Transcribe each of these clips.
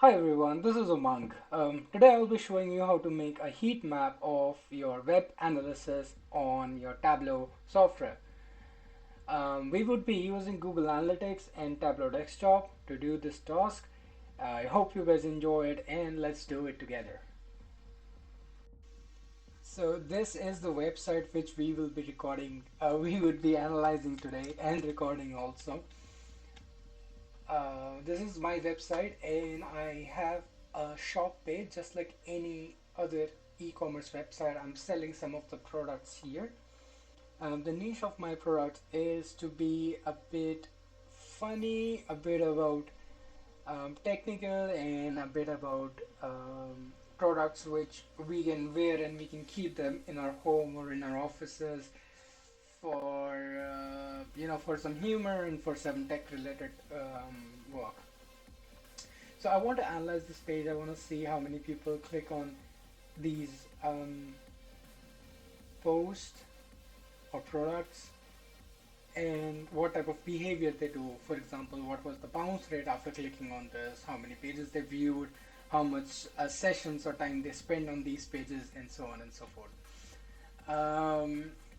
Hi everyone, this is Umang. Today I will be showing you how to make a heat map of your web analysis on your Tableau software. We would be using Google Analytics and Tableau Desktop to do this task. I hope you guys enjoy it and let's do it together. So this is the website which we will be recording, we would be analyzing today and recording also. This is my website and I have a shop page just like any other e-commerce website. I'm selling some of the products here. The niche of my product is to be a bit funny, a bit about technical, and a bit about products which we can wear and we can keep them in our home or in our offices for for some humor and for some tech related work. So I want to analyze this page. I want to see how many people click on these posts or products and what type of behavior they do. For example, what was the bounce rate after clicking on this, how many pages they viewed, how much sessions or time they spend on these pages, and so on and so forth.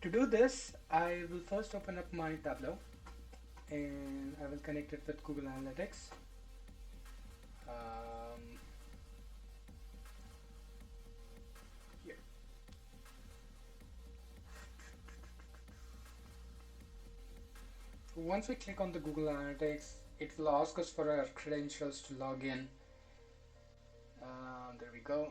To do this, I will first open up my Tableau and I will connect it with Google Analytics. Um, Here. Once we click on the Google Analytics, it will ask us for our credentials to log in. There we go.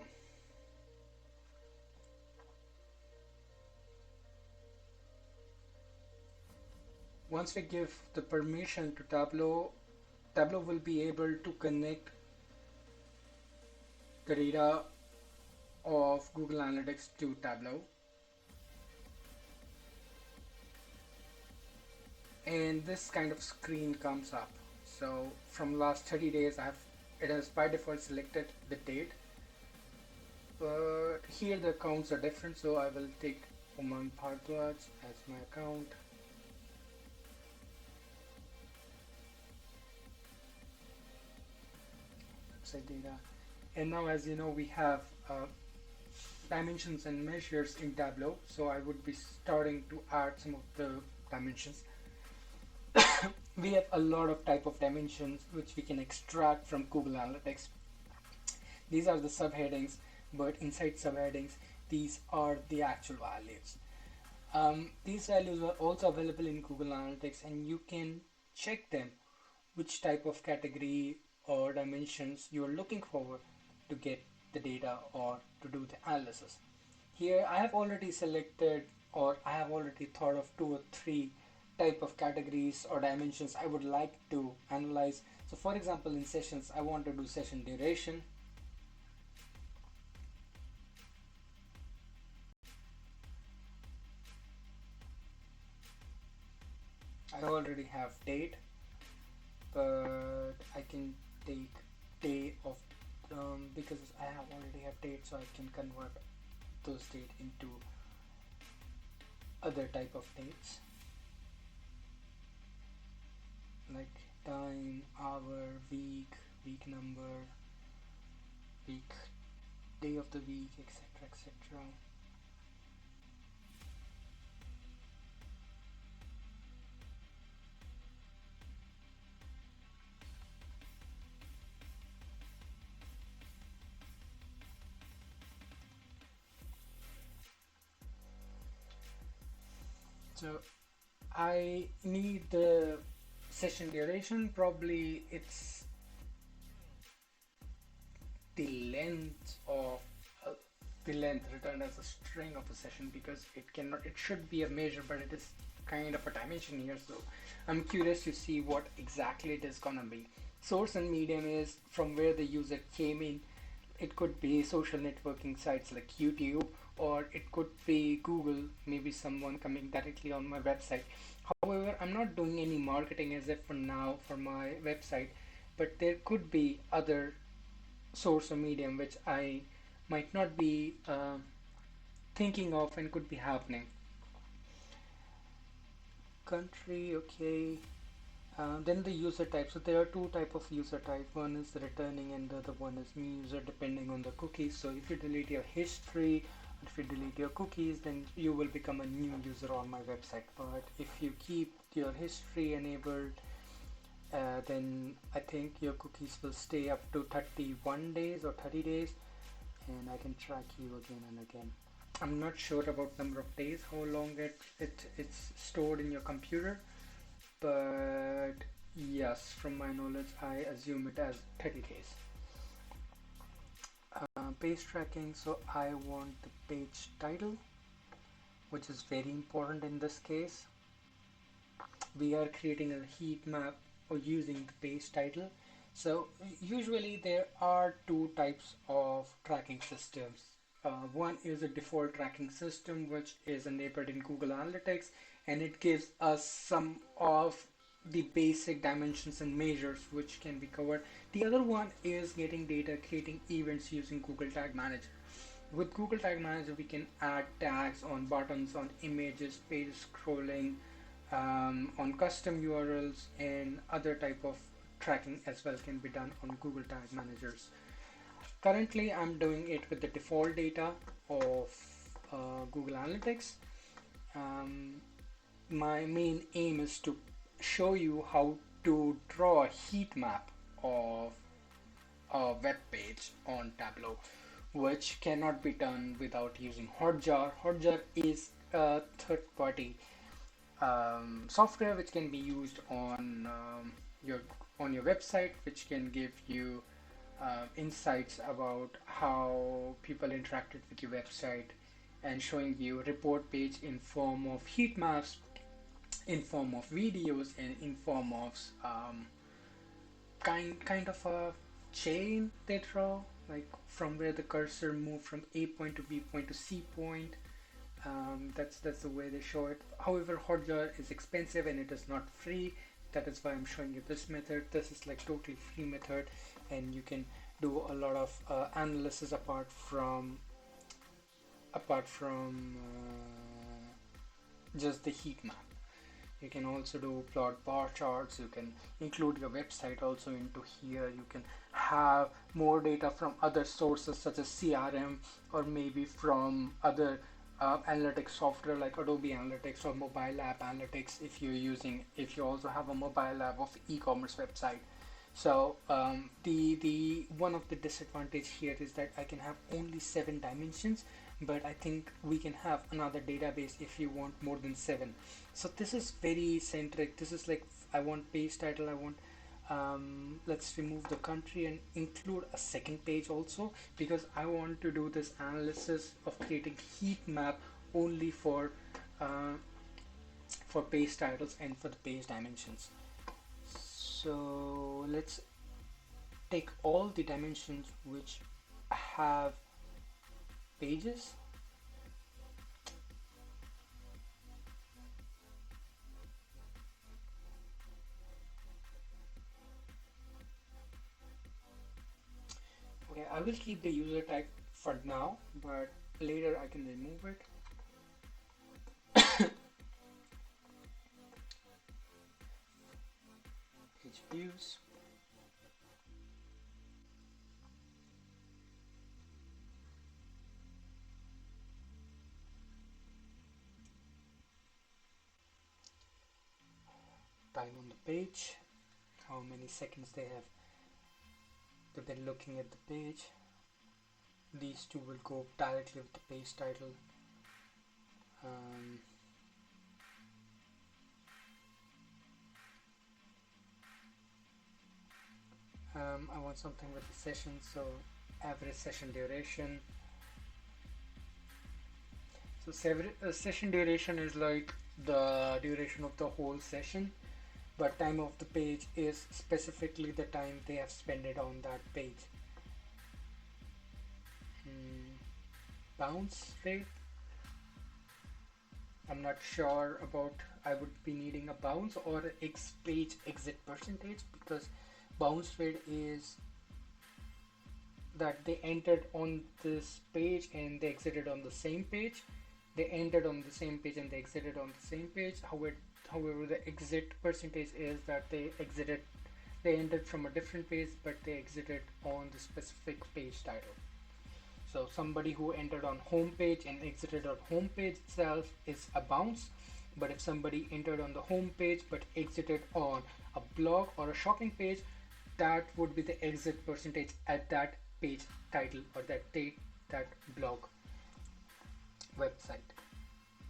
Once we give the permission to Tableau, Tableau will be able to connect the data of Google Analytics to Tableau. And this kind of screen comes up. So from last 30 days, it has by default selected the date. But here the accounts are different, so I will take Umang Bhardwaj as my account. Website data. And now, as you know, we have dimensions and measures in Tableau, so I would be starting to add some of the dimensions. We have a lot of type of dimensions which we can extract from Google Analytics. These are the subheadings, but inside subheadings, these are the actual values. These values are also available in Google Analytics, and you can check them which type of category or dimensions you are looking for to get the data or to do the analysis. Here I have already selected, or I have already thought of two or three type of categories or dimensions I would like to analyze. So for example, in sessions, I want to do session duration. I already have date, but I can take day of because I have already have date, so I can convert those date into other type of dates like time, hour, week, week number, week, day of the week, etc., etc. So I need the session duration. Probably it's the length of uh, the length returned as a string of a session, because it should be a measure, but it is kind of a dimension here. So I'm curious to see what exactly it is gonna be. Source and medium is from where the user came in. It could be social networking sites like YouTube, or it could be Google, maybe someone coming directly on my website. However, I'm not doing any marketing as if for now for my website, but there could be other source or medium which I might not be thinking of and could be happening. Country, okay. Then the user type. So there are two type of user type. One is returning and the other one is new user depending on the cookies. So if you delete your history, or if you delete your cookies, then you will become a new user on my website. But if you keep your history enabled, then I think your cookies will stay up to 31 days or 30 days, and I can track you again and again. I'm not sure about number of days, how long it's stored in your computer, but yes, from my knowledge, I assume it as 30 days. Page tracking, so I want the page title, which is very important in this case. We are creating a heat map or using the page title. So usually there are two types of tracking systems. One is a default tracking system which is enabled in Google Analytics, and it gives us some of the basic dimensions and measures which can be covered. The other one is getting data, creating events using Google Tag Manager. With Google Tag Manager, we can add tags on buttons, on images, page scrolling, on custom URLs, and other type of tracking as well can be done on Google Tag Managers. Currently, I'm doing it with the default data of Google Analytics. Um, my main aim is to show you how to draw a heat map of a web page on Tableau, which cannot be done without using Hotjar. Hotjar is a third-party software which can be used your on your website, which can give you insights about how people interacted with your website, and showing you report page in form of heat maps, in form of videos, and in form of kind of a chain they draw, like from where the cursor moved from A point to B point to C point. That's the way they show it. However, Hotjar is expensive and it is not free. That is why I'm showing you this method. This is like totally free method, and you can do a lot of analysis apart from just the heat map. You can also do plot bar charts. You can include your website also into here. You can have more data from other sources such as CRM, or maybe from other analytics software like Adobe Analytics or mobile app analytics, if you also have a mobile app of e-commerce website. So the one of the disadvantage here is that I can have only 7 dimensions, but I think we can have another database if you want more than 7. So this is very centric. This is like, I want page title, I want let's remove the country and include a second page also, because I want to do this analysis of creating heat map only uh, for page titles and for the page dimensions. So let's take all the dimensions which have pages. Okay, I will keep the user tag for now, but later I can remove it. Page views. Time on the page, how many seconds they've been looking at the page. These two will go directly with the page title. um, I want something with the session, so average session duration. So session duration is like the duration of the whole session, but time of the page is specifically the time they have spent it on that page. mm, Bounce rate, I'm not sure about. I would be needing a bounce or page exit percentage, because bounce rate is that they entered on this page and they exited on the same page. They entered on the same page and they exited on the same page. However, However, the exit percentage is that they entered from a different page, but they exited on the specific page title. So somebody who entered on home page and exited on home page itself is a bounce. But if somebody entered on the home page but exited on a blog or a shopping page, that would be the exit percentage at that page title or that blog website.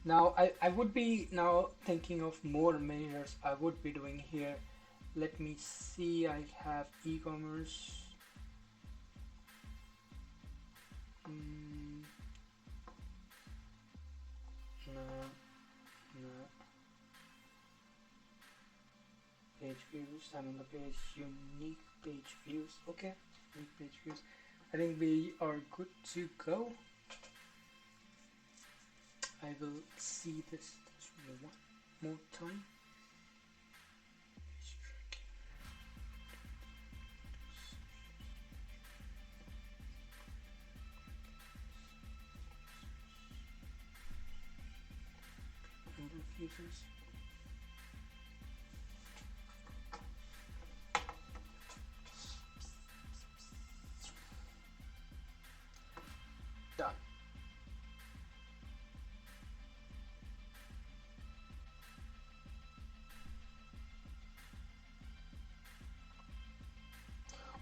Now I would be now thinking of more measures I would be doing here. Let me see, I have e-commerce. Mm, no, no. Page views, I'm on the page, unique page views. Okay, unique page views. I think we are good to go. I will see this one more time. Under features. Done.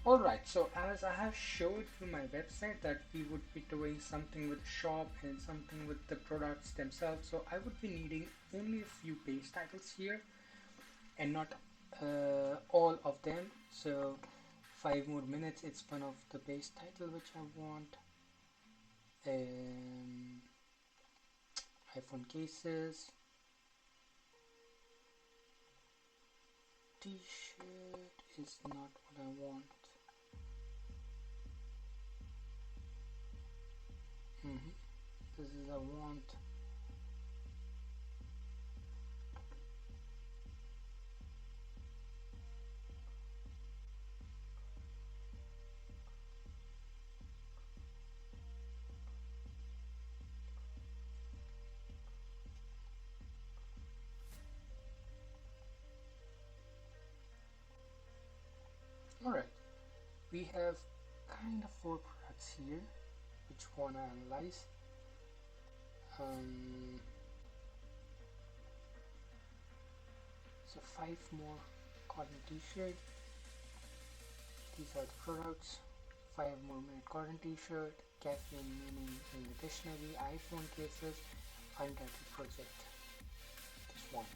Alright, so as I have showed you my website that we would be doing something with the shop and something with the products themselves, so I would be needing only a few page titles here and not all of them. So 5 more minutes, it's one of the page title which I want. iPhone cases, t-shirt is not what I want. This is I want. Alright, we have kind of 4 products here which want to analyze. So 5 more cotton t-shirt. These are the products. 5 more minute cotton t-shirt, caffeine meaning in the dictionary, iPhone cases, untitled project. Just one.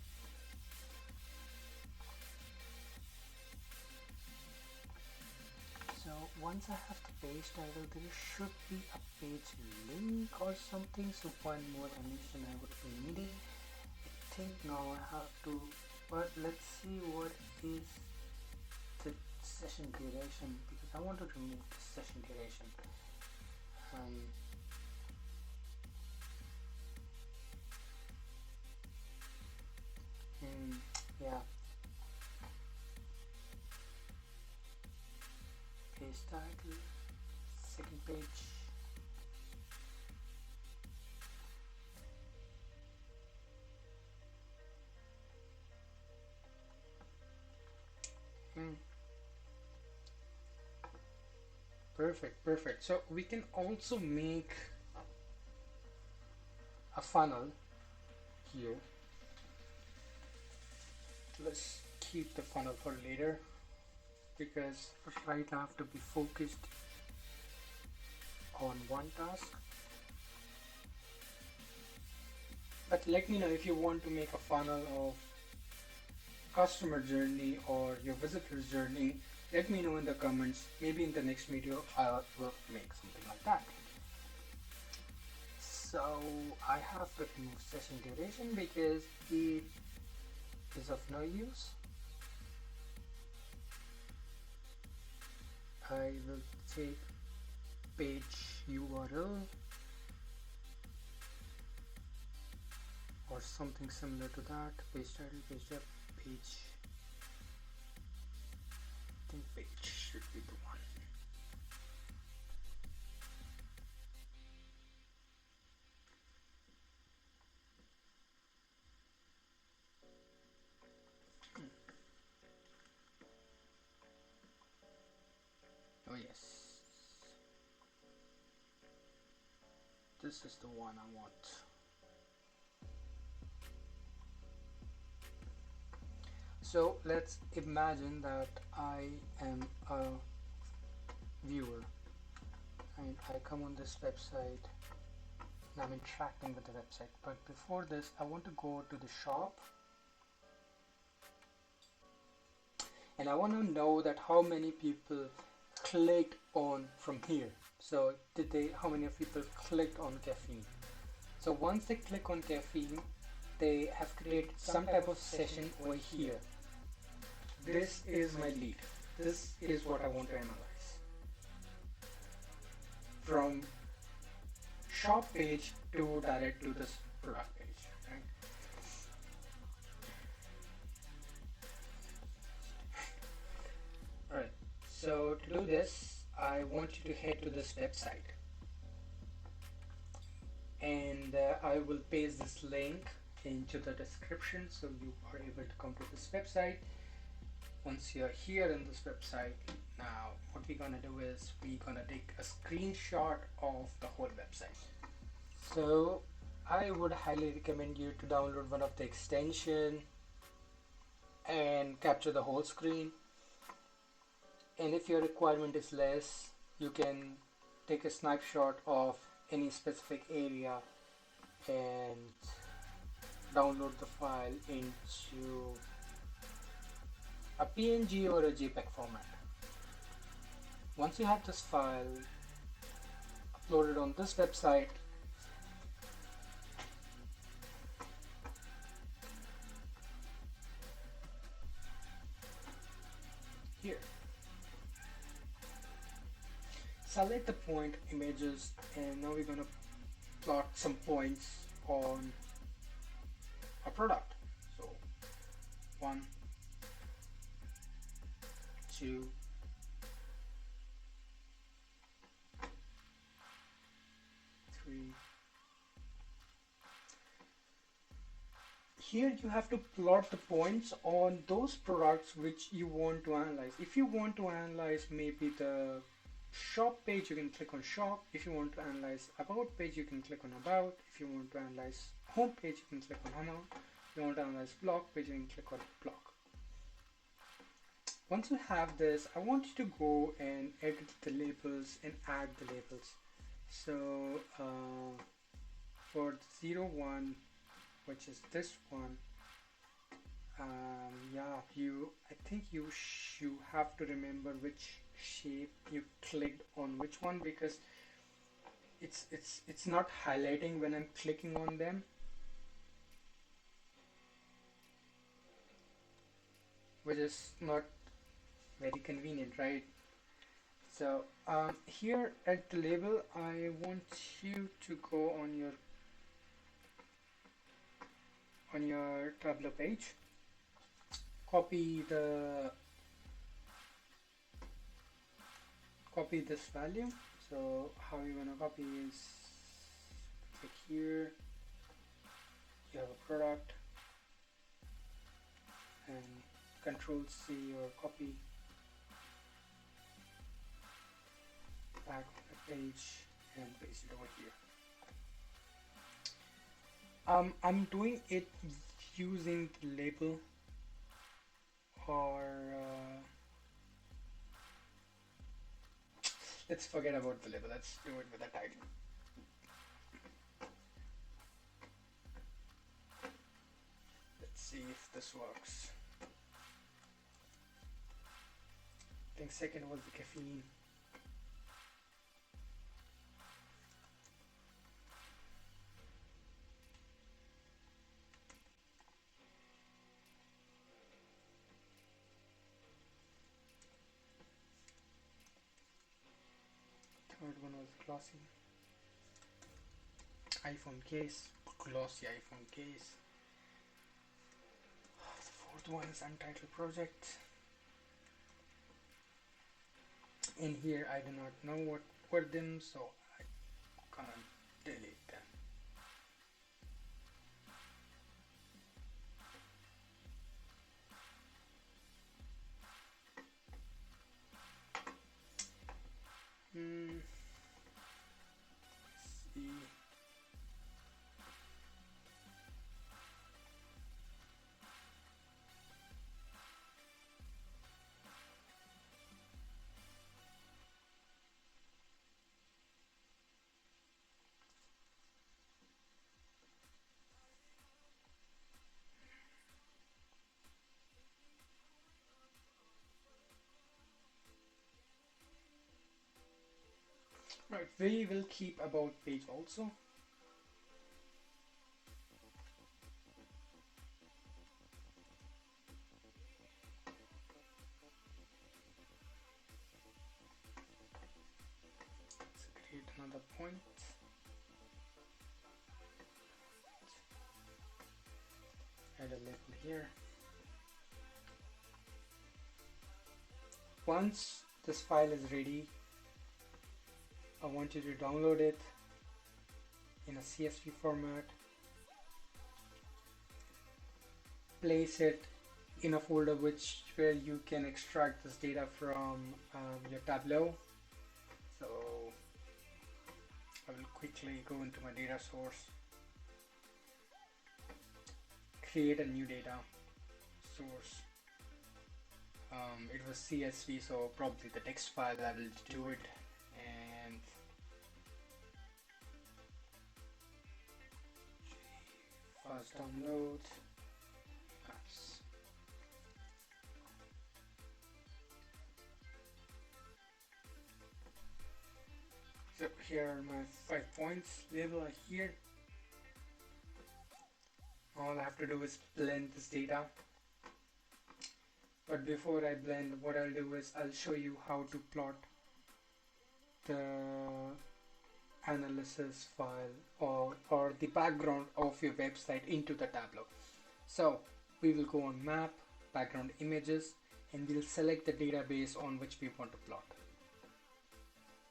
So once I have the page title, there should be a page link or something. So one more dimension I would be needing. I think now I have to, but let's see what is the session duration, because I want to remove the session duration. Yeah, page title, second page. Perfect. So we can also make a funnel here. Let's keep the funnel for later, because right now I have to be focused on one task. But let me know if you want to make a funnel of customer journey or your visitor's journey. Let me know in the comments. Maybe in the next video I will make something like that. So I have to remove session duration because it is of no use. I will take page URL or something similar to that. Page title, page depth, page. I think page should be the one. yes, this is the one I want. So let's imagine that I am a viewer and I come on this website and I'm interacting with the website. But before this, I want to go to the shop and I want to know that how many people clicked on from here. So how many people clicked on caffeine? So once they click on caffeine, they have created some type of session over here. This is my lead. This is what I want to analyze. From shop page to direct to this product page, right? Alright, so to do this, I want you to head to this website and I will paste this link into the description so you are able to come to this website. Once you're here in this website, now what we're gonna do is we're gonna take a screenshot of the whole website. So I would highly recommend you to download one of the extension and capture the whole screen. And if your requirement is less, you can take a snapshot of any specific area and download the file into a PNG or a JPEG format. Once you have this file uploaded on this website, here, select the point images and now we're going to plot some points on a product. So 1, 2, 3. Here you have to plot the points on those products which you want to analyze. If you want to analyze maybe the shop page, you can click on shop. If you want to analyze about page, you can click on about. If you want to analyze home page, you can click on home. If you want to analyze blog page, you can click on blog. Once you have this, I want you to go and edit the labels and add the labels. So for the 01, which is this one, I think you have to remember which shape you clicked on which one, because it's not highlighting when I'm clicking on them, which is not very convenient, right? So here at the label, I want you to go on your Tableau page, copy this value. So how you're gonna copy is click here, you have a product, and Control C or copy back on the page and paste it over here. I'm doing it using the label, or let's forget about the label, let's do it with a title. Let's see if this works. I think second was the caffeine. Third one was glossy iPhone case, glossy iPhone case. The fourth one is untitled project. In here I do not know what were them, so I'm gonna delete them. Right, we will keep about page also. Let's create another point. Add a label here. Once this file is ready, I want you to download it in a CSV format, place it in a folder where you can extract this data from your Tableau. So I will quickly go into my data source, create a new data source. It was CSV, so probably the text file. I will do it, and fast download. Nice. So here are my 5 points. Label are here. All I have to do is blend this data. But before I blend, what I'll do is I'll show you how to plot the analysis file or the background of your website into the Tableau. So we will go on map, background images, and we'll select the database on which we want to plot.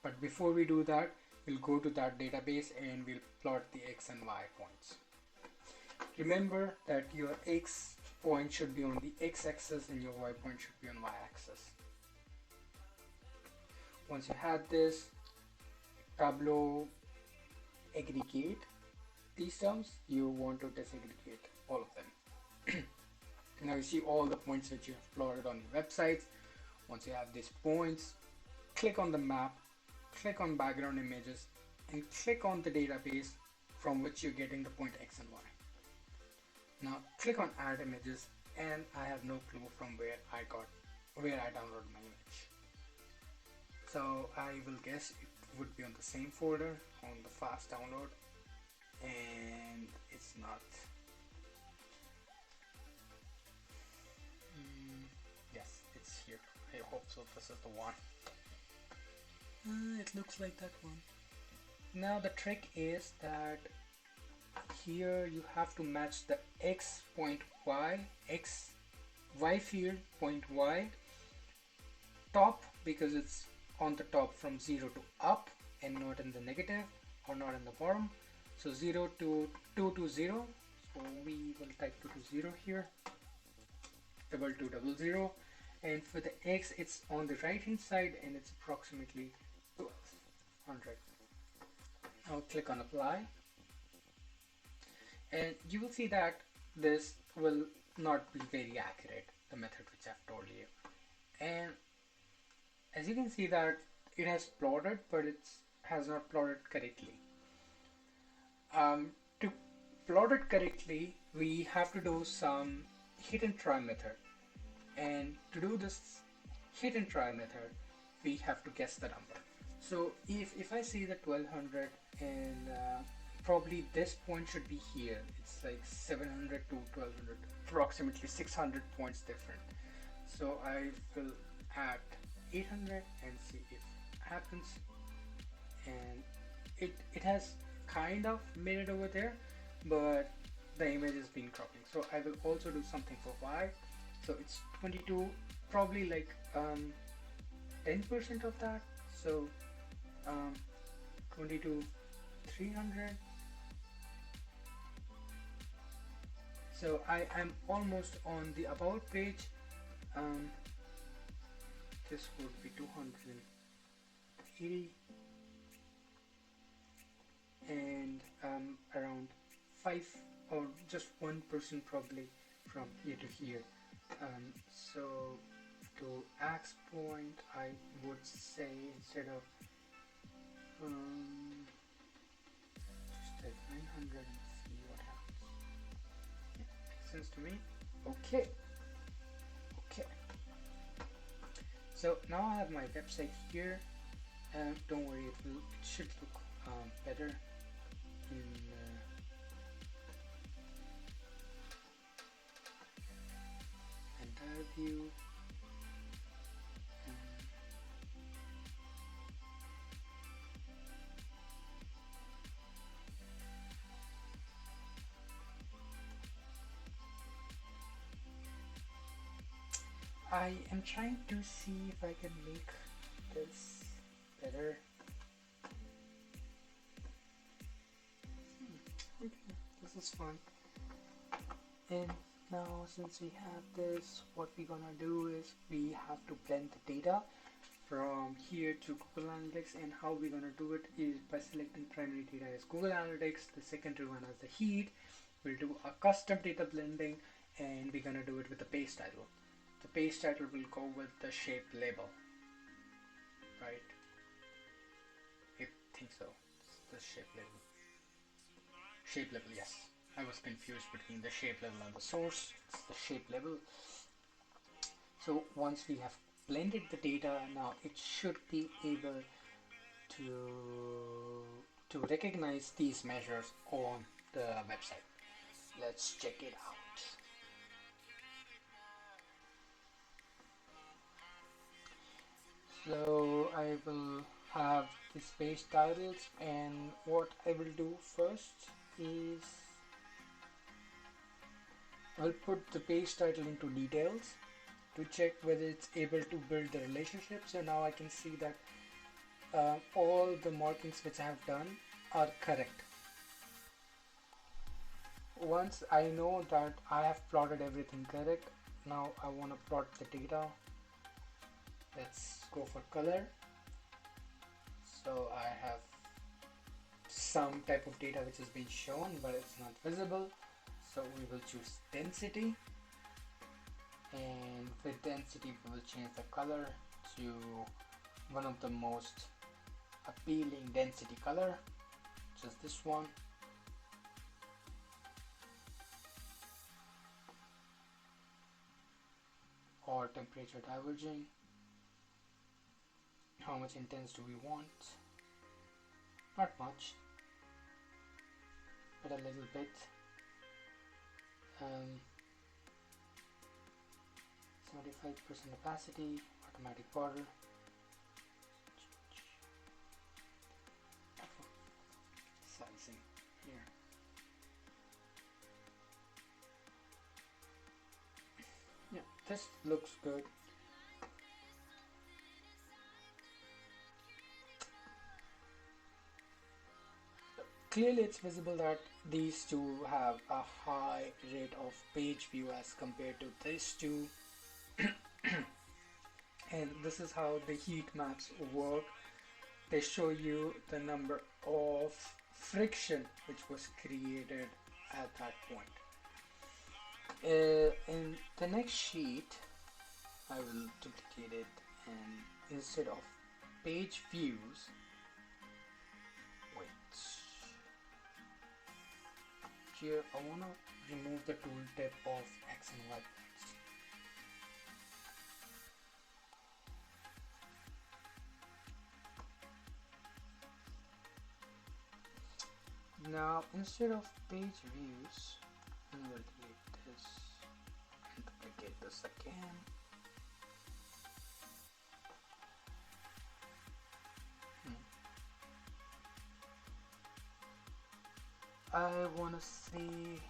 But before we do that, we'll go to that database and we'll plot the X and Y points. Remember that your X point should be on the X-axis and your Y point should be on Y-axis. Once you had this, Tableau aggregate these terms, you want to disaggregate all of them. Now you see all the points that you have plotted on your websites. Once you have these points, click on the map, click on background images, and click on the database from which you're getting the point X and Y. Now click on add images, and I have no clue from where I downloaded my image. So I will guess it would be on the same folder on the fast download, and it's not. Yes, it's here. I hope so. This is the one. It looks like that one. Now the trick is that here you have to match the X point Y, Y field point Y top, because it's on the top from 0 to up and not in the negative or not in the bottom. So 0 to 2 to 0. So we will type 2 to 0 here. 200, and for the X it's on the right hand side and it's approximately 1200. Now click on apply, and you will see that this will not be very accurate, the method which I've told you. And as you can see that it has plotted, but it has not plotted correctly. To plot it correctly, we have to do some hit and try method, and to do this hit and try method we have to guess the number. So if I see the 1200, and probably this point should be here, it's like 700 to 1200, approximately 600 points different. So I will add 800 and see if it happens, and it has kind of made it over there, but the image is being cropping. So I will also do something for Y. So it's 22, probably like 10% of that. So 22 300. So I am almost on the about page. This would be 280, and around 5 or just 1% probably from here to here. So to X point, I would say instead of just type 900 and see what happens. Yeah, makes sense to me. Okay. So now I have my website here. Don't worry, it should look better in entire view. I am trying to see if I can make this better. Okay, this is fun. And now since we have this, what we're gonna do is we have to blend the data from here to Google Analytics, and how we're gonna do it is by selecting primary data as Google Analytics, the secondary one as the heat. We'll do a custom data blending, and we're gonna do it with the page title. The page title will go with the shape label, right? I think so. It's the shape label. Shape label, yes. I was confused between the shape level and the source. It's the shape level. So once we have blended the data, now it should be able to recognize these measures on the website. Let's check it out. So I will have this page titles, and what I will do first is I'll put the page title into details to check whether it's able to build the relationship. So now I can see that all the markings which I have done are correct. Once I know that I have plotted everything correct, now I want to plot the data. Let's go for color. So I have some type of data which is being shown but it's not visible, so we will choose density, and with density we will change the color to one of the most appealing density color, just this one. Or temperature diverging. How much intense do we want? Not much, but a little bit. 75% opacity, automatic border. Sizing here. Yeah, this looks good. Clearly it's visible that these two have a high rate of page view as compared to these two. And this is how the heat maps work. They show you the number of friction which was created at that point. In the next sheet I will duplicate it, and instead of page views, here I want to remove the tooltip of X and Y points. Now instead of page views, I will delete this and duplicate this again. I want to see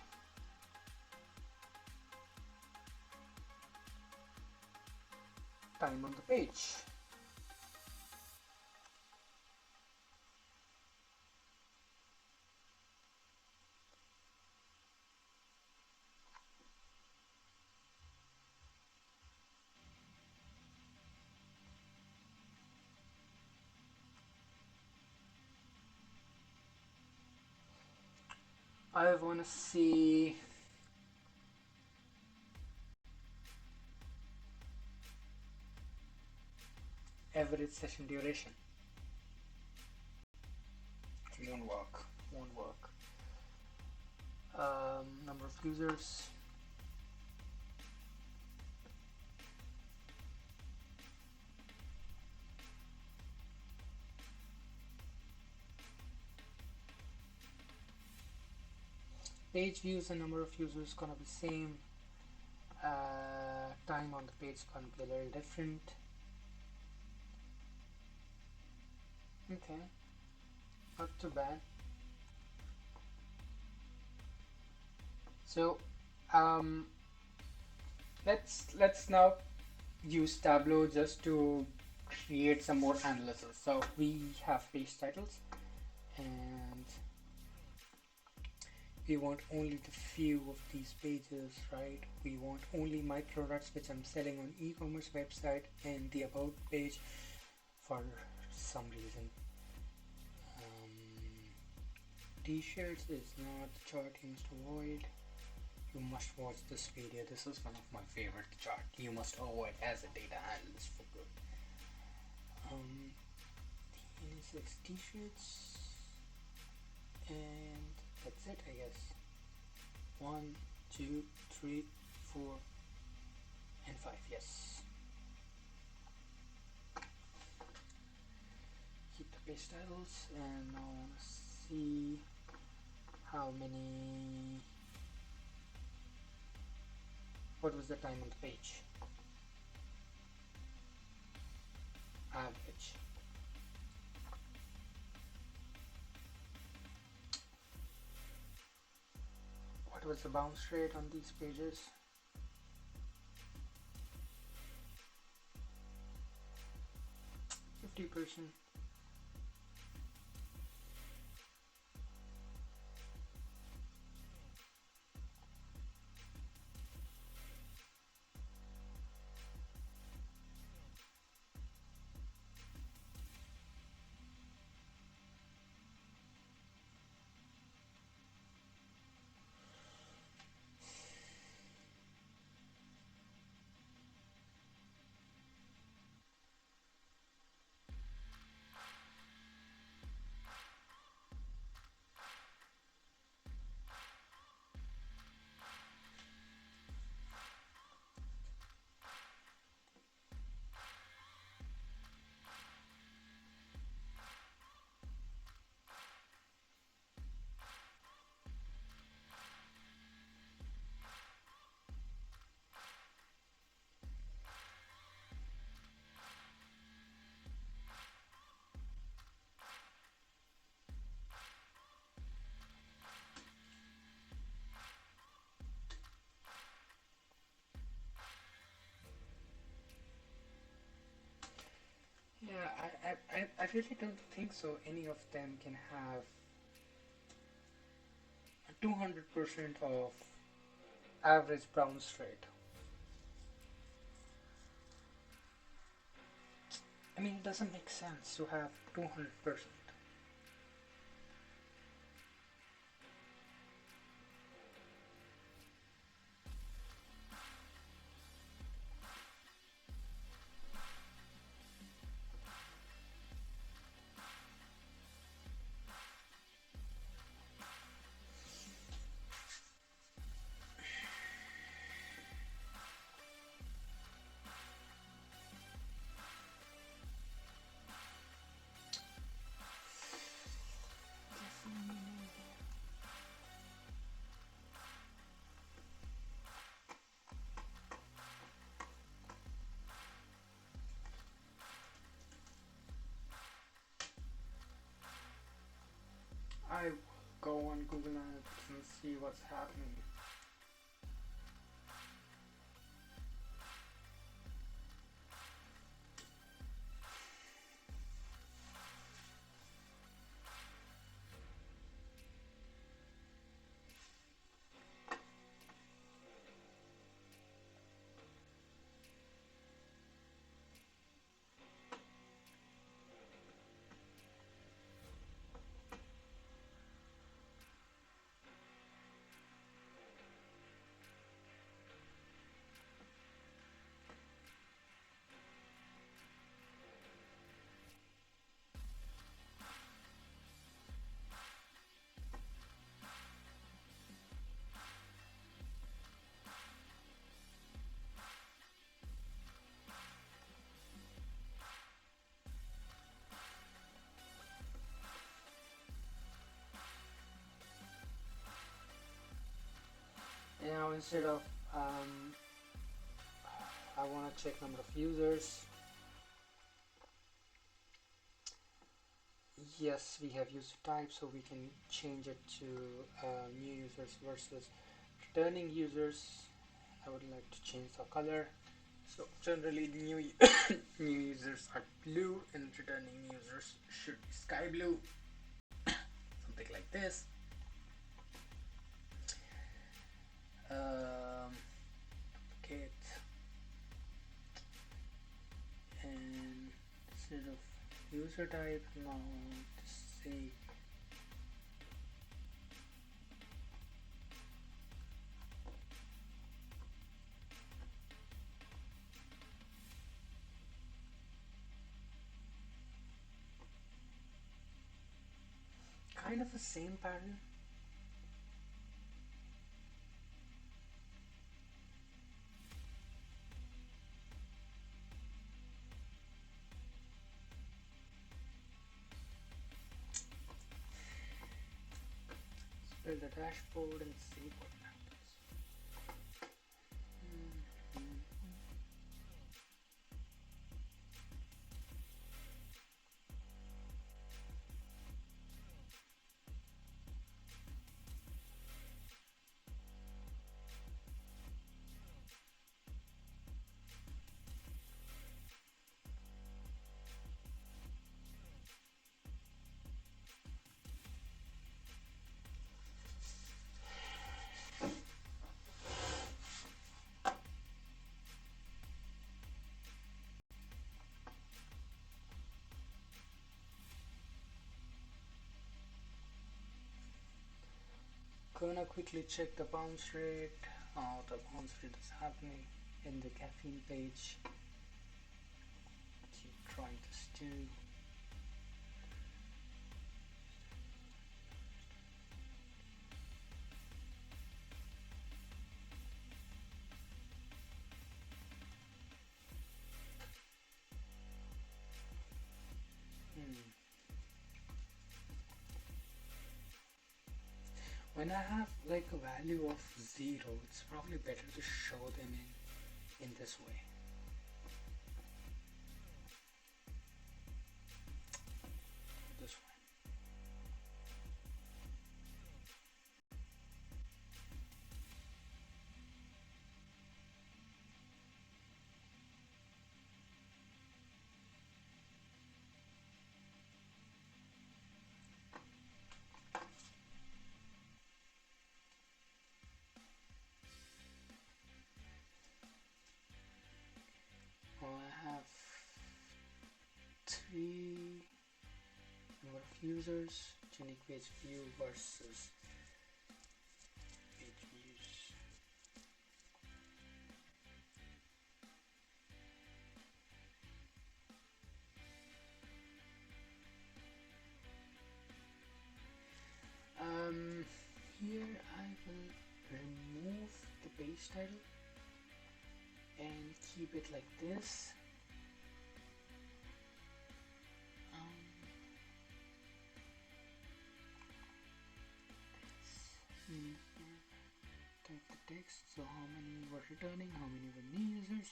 time on the page. I want to see average session duration. It won't work. Number of users. page views and number of users gonna be same. Time on the page gonna be a little different. Okay, not too bad. So um, let's now use Tableau just to create some more analysis. So we have page titles, and we want only the few of these pages, right? We want only my products which I'm selling on e-commerce website and the about page for some reason. T-shirts is not the chart you must avoid. You must watch this video. This is one of my favorite chart. You must avoid as a data analyst for good. The t-shirts, and that's it, I guess. 1, 2, 3, 4, and 5. Yes. Keep the page titles, and now I want to see how many. What was the time on the page? Average. What was the bounce rate on these pages? 50%. Yeah, I really don't think so. Any of them can have a 200% of average bounce rate. I mean, it doesn't make sense to have 200%. I will go on Google Analytics and see what's happening. instead of I want to check number of users. Yes, we have user type, so we can change it to new users versus returning users. I would like to change the color. So generally new new users are blue and returning users should be sky blue. Something like this. Duplicate and instead of user type now I want to say kind of the same pattern. Build a dashboard and see what happens. Gonna quickly check the bounce rate. Oh, the bounce rate is happening in the caffeine page. Keep trying this too. When I have like a value of 0, it's probably better to show them in this way. This way. I have 3 number of users, unique page view versus page views. Here I will remove the page title and keep it like this. Type the text, so how many were returning, how many were new users.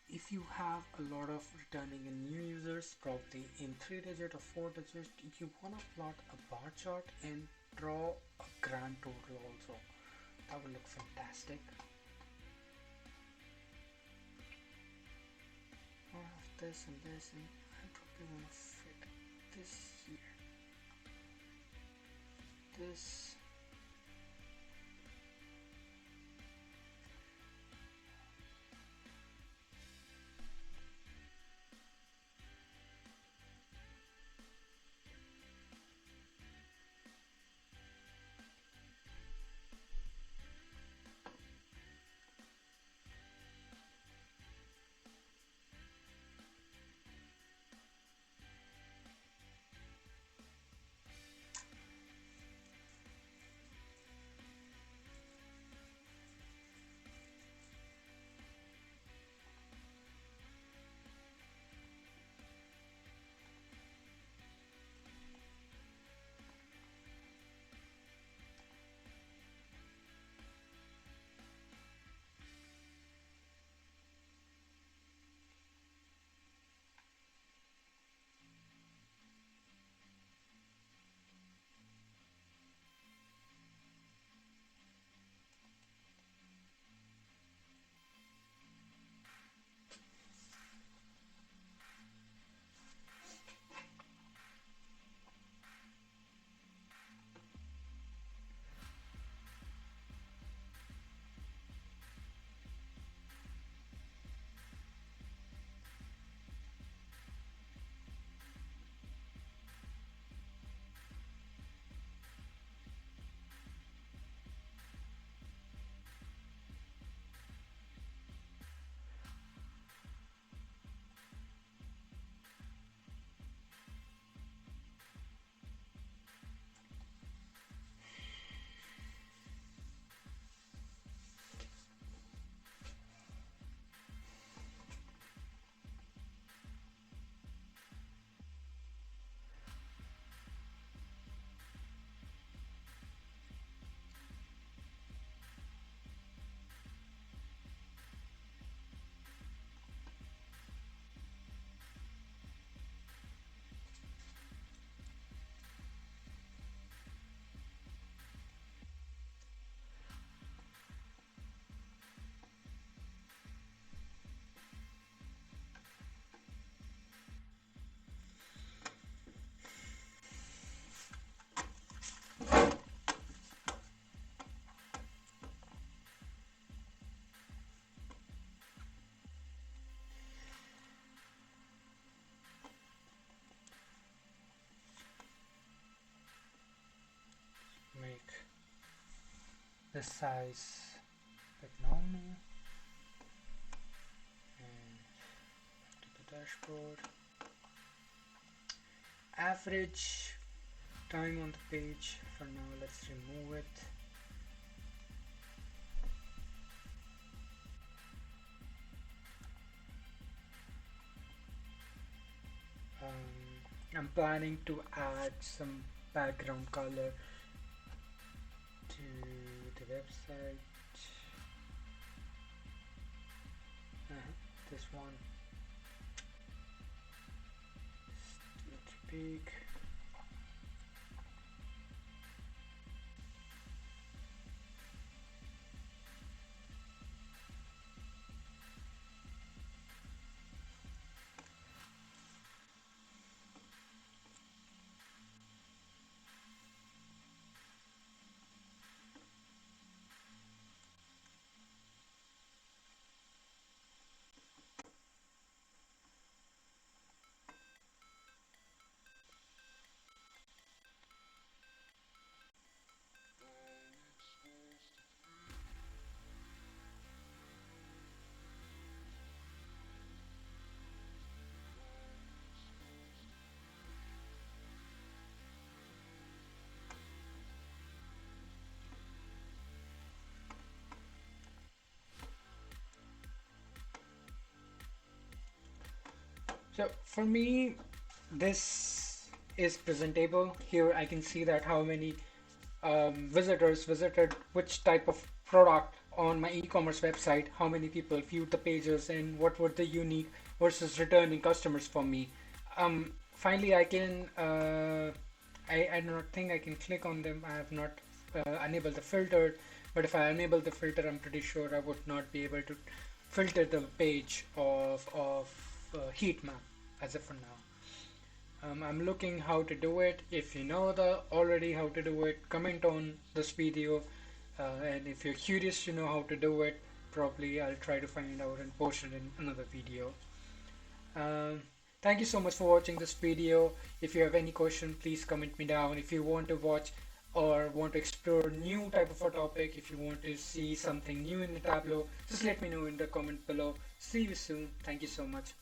If you have a lot of returning and new users, probably in 3-digit or 4-digit, you want to plot a bar chart and draw a grand total also. That would look fantastic. I have this and this, and I probably want to fit this here. This. the size like normal, and to the dashboard. Average time on the page, for now let's remove it. I'm planning to add some background color to the website. This one is too big. So for me, this is presentable. Here I can see that how many visitors visited which type of product on my e-commerce website, how many people viewed the pages, and what were the unique versus returning customers for me. Finally, I do not think I can click on them. I have not enabled the filter, but if I enable the filter, I'm pretty sure I would not be able to filter the page of heat map as of for now. I'm looking how to do it. If you know the already how to do it, comment on this video. And if you're curious to know how to do it, probably I'll try to find out and post it in another video. Um, Thank you so much for watching this video. If you have any question, please comment me down. If you want to watch or want to explore new type of a topic, if you want to see something new in the Tableau, just let me know in the comment below. See you soon. Thank you so much.